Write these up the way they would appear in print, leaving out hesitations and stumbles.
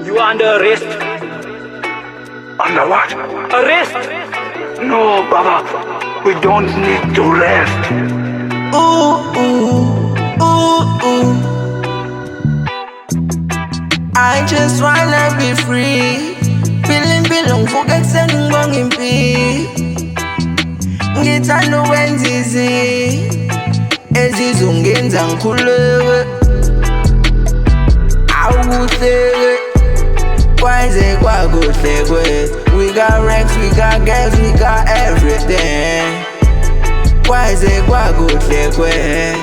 You are under arrest. Under what? Arrest! No, Baba. We don't need to rest. Ooh, ooh, ooh, ooh. I just wanna be free. Bilong forget sending bong in pee. Ngithanda wenza ezizongenza ngikhuleke. Awukuhleke kwaze kwakuhle kwe. We got racks, we got gas, we got everything. Kwaze kwakuhle kwe.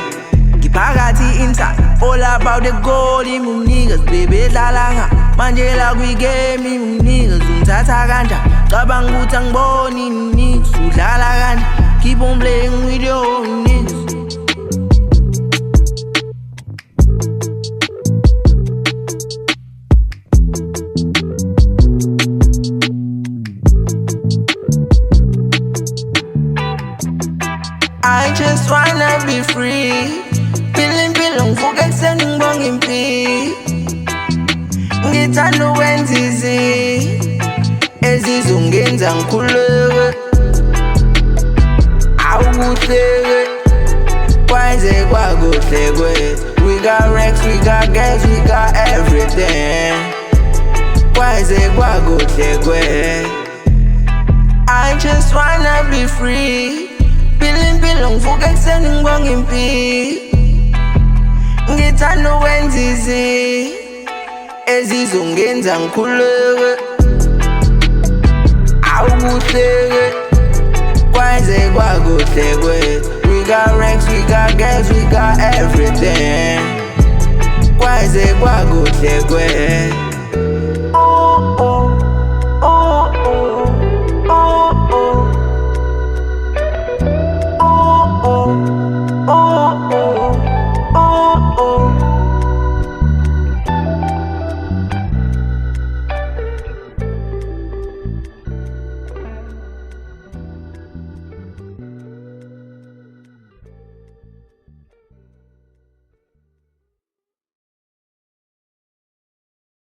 Ngiphakathi inside, all about the gold. Imu niggas, baby dlala nga manje la kwi-game. Imu niggas ungithatha kanjani? Cabanga ukuthi angiboni niggas udlala kanjani? Keep on playing with your own niggas. I just wanna be free. Bilong forget sending bong in pee. Ngithanda wenza ezizongenza ngikhuleke. Awukuhleke kwaze kwakuhle kwe. We got racks, we got gas, we got everything. Kwaze kwakuhle kwe. I just wanna be free. Bilong forget sending bong in pee. Ngithanda wenza ezizongenza ngikhuleke. Awukuhleke kwaze kwakuhle kwe. We got racks, we got gas, we got everything. Kwaze kwakuhle kwe.